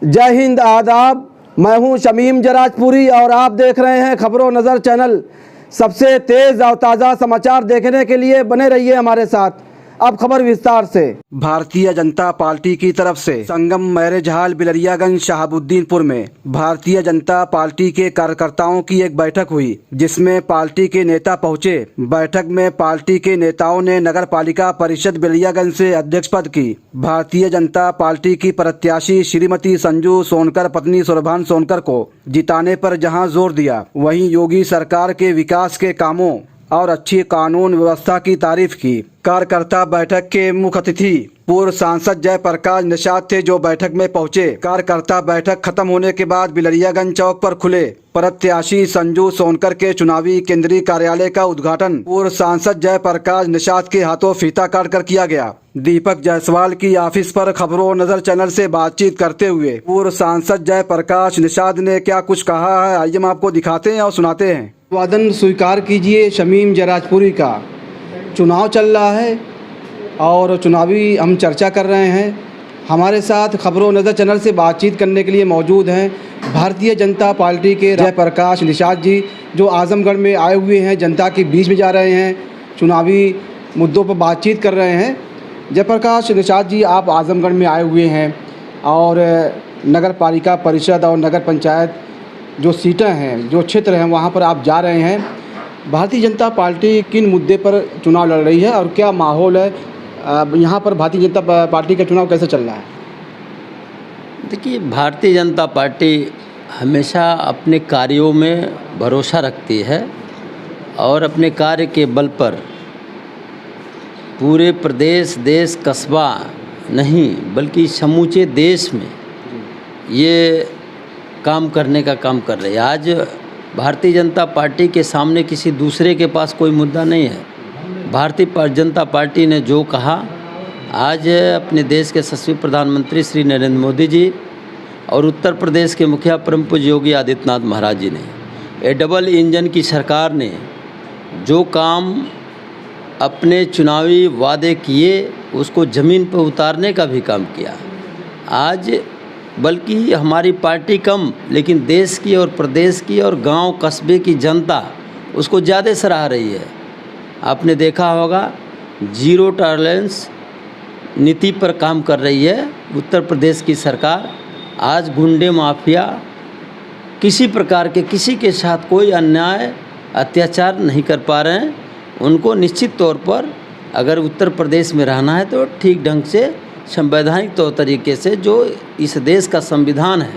जय हिंद, आदाब। मैं हूं शमीम जराजपुरी और आप देख रहे हैं खबरों नज़र चैनल। सबसे तेज़ और ताज़ा समाचार देखने के लिए बने रहिए हमारे साथ। अब खबर विस्तार से। भारतीय जनता पार्टी की तरफ से संगम मैरिज हॉल बिलरियागंज शहाबुद्दीनपुर में भारतीय जनता पार्टी के कार्यकर्ताओं की एक बैठक हुई, जिसमें पार्टी के नेता पहुंचे। बैठक में पार्टी के नेताओं ने नगर पालिका परिषद बिलरियागंज से अध्यक्ष पद की भारतीय जनता पार्टी की प्रत्याशी श्रीमती संजू सोनकर पत्नी सुरभान सोनकर को जिताने पर जहां जोर दिया, वहीं योगी सरकार के विकास के कामों और अच्छी कानून व्यवस्था की तारीफ की। कार्यकर्ता बैठक के मुख्य अतिथि पूर्व सांसद जयप्रकाश निषाद थे, जो बैठक में पहुंचे। कार्यकर्ता बैठक खत्म होने के बाद बिलरियागंज चौक पर खुले प्रत्याशी संजू सोनकर के चुनावी केंद्रीय कार्यालय का उद्घाटन पूर्व सांसद जयप्रकाश निषाद के हाथों फीता काटकर किया गया। दीपक जायसवाल की ऑफिस पर खबरों नजर चैनल से बातचीत करते हुए पूर्व सांसद जयप्रकाश निषाद ने क्या कुछ कहा है, आइए हम आपको दिखाते हैं और सुनाते हैं। वादन स्वीकार कीजिए शमीम जराजपुरी का। चुनाव चल रहा है और चुनावी हम चर्चा कर रहे हैं। हमारे साथ खबरों नज़र चैनल से बातचीत करने के लिए मौजूद हैं भारतीय जनता पार्टी के जयप्रकाश निषाद जी, जो आजमगढ़ में आए हुए हैं, जनता के बीच में जा रहे हैं, चुनावी मुद्दों पर बातचीत कर रहे हैं। जयप्रकाश निषाद जी, आप आजमगढ़ में आए हुए हैं और नगर पालिका परिषद और नगर पंचायत जो सीटें हैं, जो क्षेत्र हैं, वहाँ पर आप जा रहे हैं। भारतीय जनता पार्टी किन मुद्दे पर चुनाव लड़ रही है और क्या माहौल है यहाँ पर? भारतीय जनता पार्टी का चुनाव कैसे चल रहा है? देखिए, भारतीय जनता पार्टी हमेशा अपने कार्यों में भरोसा रखती है और अपने कार्य के बल पर पूरे प्रदेश, देश, कस्बा नहीं बल्कि समूचे देश में ये काम करने का काम कर रही है। आज भारतीय जनता पार्टी के सामने किसी दूसरे के पास कोई मुद्दा नहीं है। भारतीय जनता पार्टी ने जो कहा, आज अपने देश के यशस्वी प्रधानमंत्री श्री नरेंद्र मोदी जी और उत्तर प्रदेश के मुखिया परम पूज्य योगी आदित्यनाथ महाराज जी ने, ये डबल इंजन की सरकार ने जो काम अपने चुनावी वादे किए उसको ज़मीन पर उतारने का भी काम किया। आज बल्कि हमारी पार्टी कम, लेकिन देश की और प्रदेश की और गांव कस्बे की जनता उसको ज़्यादा सराह रही है। आपने देखा होगा, जीरो टॉलरेंस नीति पर काम कर रही है उत्तर प्रदेश की सरकार। आज गुंडे माफिया किसी प्रकार के किसी के साथ कोई अन्याय अत्याचार नहीं कर पा रहे हैं। उनको निश्चित तौर पर अगर उत्तर प्रदेश में रहना है तो ठीक ढंग से संवैधानिक तौर तरीके से, जो इस देश का संविधान है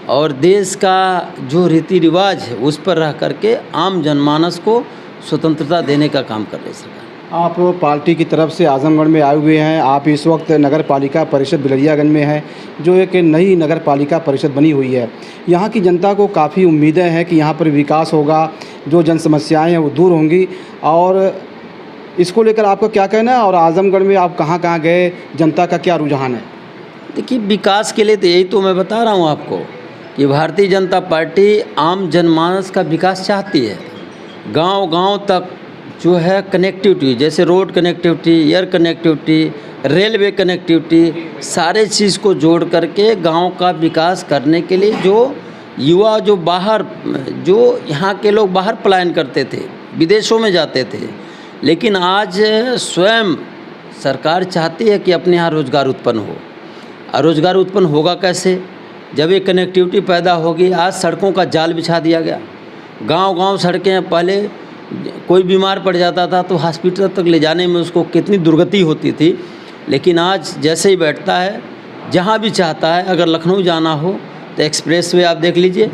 और देश का जो रीति रिवाज है, उस पर रह करके आम जनमानस को स्वतंत्रता देने का काम कर रही है सरकार। आप पार्टी की तरफ से आजमगढ़ में आए हुए हैं। आप इस वक्त नगर पालिका परिषद बिलरियागंज में हैं, जो एक नई नगर पालिका परिषद बनी हुई है। यहाँ की जनता को काफ़ी उम्मीदें हैं कि यहाँ पर विकास होगा, जो जन समस्याएँ हैं वो दूर होंगी, और इसको लेकर आपका क्या कहना है? और आजमगढ़ में आप कहाँ कहाँ गए, जनता का क्या रुझान है? देखिए, विकास के लिए तो यही तो मैं बता रहा हूँ आपको कि भारतीय जनता पार्टी आम जनमानस का विकास चाहती है। गांव-गांव तक जो है कनेक्टिविटी, जैसे road connectivity, air connectivity, railway connectivity, सारे चीज़ को जोड़ करके गांव का विकास करने के लिए जो युवा जो बाहर, जो यहाँ के लोग बाहर पलायन करते थे, विदेशों में जाते थे, लेकिन आज स्वयं सरकार चाहती है कि अपने यहाँ रोज़गार उत्पन्न हो। और रोज़गार उत्पन्न होगा कैसे? जब ये कनेक्टिविटी पैदा होगी। आज सड़कों का जाल बिछा दिया गया, गांव-गांव सड़कें। पहले कोई बीमार पड़ जाता था तो हॉस्पिटल तक ले जाने में उसको कितनी दुर्गति होती थी, लेकिन आज जैसे ही बैठता है, जहाँ भी चाहता है, अगर लखनऊ जाना हो तो एक्सप्रेसवे आप देख लीजिए,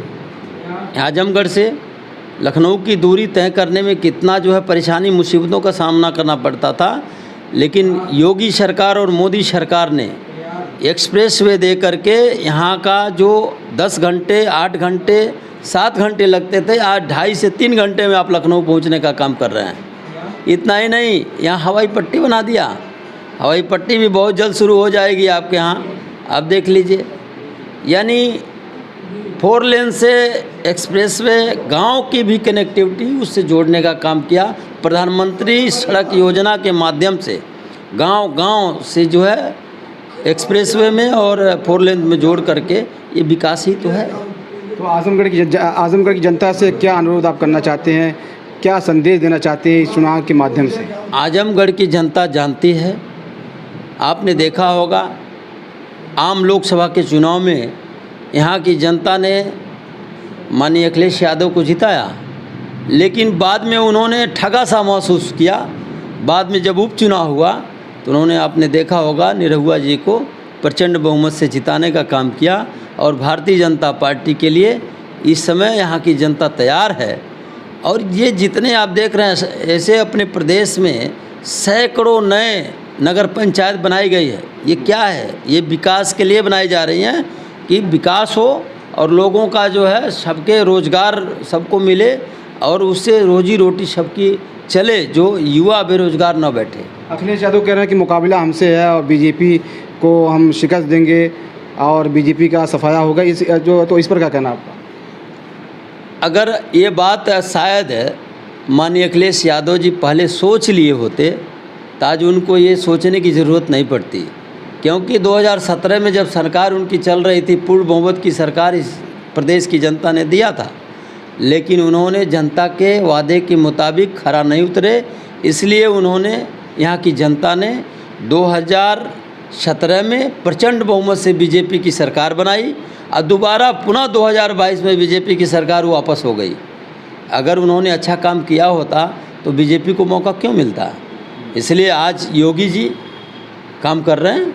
आजमगढ़ से लखनऊ की दूरी तय करने में कितना जो है परेशानी, मुसीबतों का सामना करना पड़ता था, लेकिन योगी सरकार और मोदी सरकार ने एक्सप्रेसवे दे करके यहाँ का जो 10 घंटे, 8 घंटे, 7 घंटे लगते थे, आज 2.5 से 3 घंटे में आप लखनऊ पहुँचने का काम कर रहे हैं। इतना ही नहीं, यहाँ हवाई पट्टी बना दिया। हवाई पट्टी भी बहुत जल्द शुरू हो जाएगी आपके यहाँ, आप देख लीजिए। यानी 4 लेन से एक्सप्रेसवे, गांव की भी कनेक्टिविटी उससे जोड़ने का काम किया। प्रधानमंत्री सड़क योजना के माध्यम से गांव-गांव से जो है एक्सप्रेसवे में और 4 लेन में जोड़ करके ये विकास ही तो है। तो आजमगढ़ की जनता से क्या अनुरोध आप करना चाहते हैं, क्या संदेश देना चाहते हैं इस चुनाव के माध्यम से? आजमगढ़ की जनता जानती है, आपने देखा होगा आम लोकसभा के चुनाव में यहाँ की जनता ने माननीय अखिलेश यादव को जिताया, लेकिन बाद में उन्होंने ठगा सा महसूस किया। बाद में जब उपचुनाव हुआ तो उन्होंने, आपने देखा होगा, निरहुआ जी को प्रचंड बहुमत से जिताने का काम किया। और भारतीय जनता पार्टी के लिए इस समय यहाँ की जनता तैयार है। और ये जितने आप देख रहे हैं, ऐसे अपने प्रदेश में सैकड़ों नए नगर पंचायत बनाई गई है। ये क्या है? ये विकास के लिए बनाई जा रही हैं कि विकास हो और लोगों का जो है सबके रोज़गार सबको मिले और उससे रोजी रोटी सबकी चले, जो युवा बेरोजगार न बैठे। अखिलेश यादव कह रहे हैं कि मुकाबला हमसे है और बीजेपी को हम शिकस्त देंगे और बीजेपी का सफाया होगा, तो इस पर क्या कहना आपका? अगर ये बात शायद माननीय अखिलेश यादव जी पहले सोच लिए होते तो आज उनको ये सोचने की ज़रूरत नहीं पड़ती, क्योंकि 2017 में जब सरकार उनकी चल रही थी, पूर्ण बहुमत की सरकार इस प्रदेश की जनता ने दिया था, लेकिन उन्होंने जनता के वादे के मुताबिक खरा नहीं उतरे। इसलिए उन्होंने, यहाँ की जनता ने 2017 में प्रचंड बहुमत से बीजेपी की सरकार बनाई और दोबारा पुनः 2022 में बीजेपी की सरकार वापस हो गई। अगर उन्होंने अच्छा काम किया होता तो बीजेपी को मौका क्यों मिलता? इसलिए आज योगी जी काम कर रहे हैं।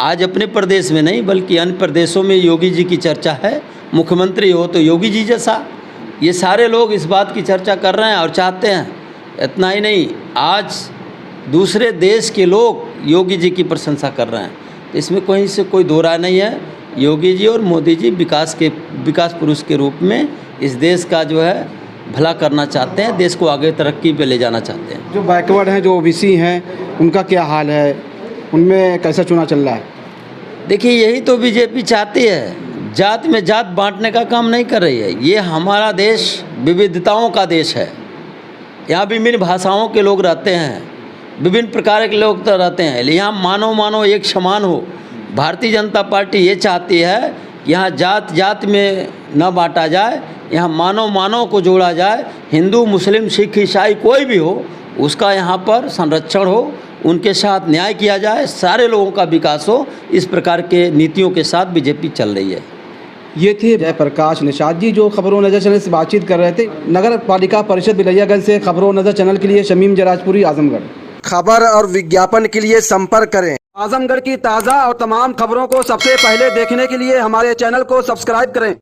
आज अपने प्रदेश में नहीं बल्कि अन्य प्रदेशों में योगी जी की चर्चा है। मुख्यमंत्री हो तो योगी जी जैसा, ये सारे लोग इस बात की चर्चा कर रहे हैं और चाहते हैं। इतना ही नहीं, आज दूसरे देश के लोग योगी जी की प्रशंसा कर रहे हैं। इसमें कहीं से कोई दो राय नहीं है। योगी जी और मोदी जी विकास पुरुष के रूप में इस देश का जो है भला करना चाहते हैं, देश को आगे तरक्की पे ले जाना चाहते हैं। जो बैकवर्ड हैं, जो ओबीसी हैं, उनका क्या हाल है? उनमें कैसा चुनाव चल रहा है? देखिए, यही तो बीजेपी चाहती है। जात में जात बांटने का काम नहीं कर रही है। ये हमारा देश विविधताओं का देश है। यहाँ विभिन्न भाषाओं के लोग रहते हैं, विभिन्न प्रकार के लोग तो रहते हैं, यहाँ मानव एक समान हो। भारतीय जनता पार्टी ये चाहती है यहाँ जात जात में न बांटा जाए, यहाँ मानव को जोड़ा जाए। हिंदू, मुस्लिम, सिख, ईसाई कोई भी हो, उसका यहाँ पर संरक्षण हो, उनके साथ न्याय किया जाए, सारे लोगों का विकास हो। इस प्रकार के नीतियों के साथ बीजेपी चल रही है। ये थे जयप्रकाश निषाद जी, जो खबरों नज़र चैनल से बातचीत कर रहे थे। नगर पालिका परिषद बिलैयागंज से खबरों नज़र चैनल के लिए शमीम जराजपुरी, आजमगढ़। खबर और विज्ञापन के लिए संपर्क करें। आजमगढ़ की ताज़ा और तमाम खबरों को सबसे पहले देखने के लिए हमारे चैनल को सब्सक्राइब करें।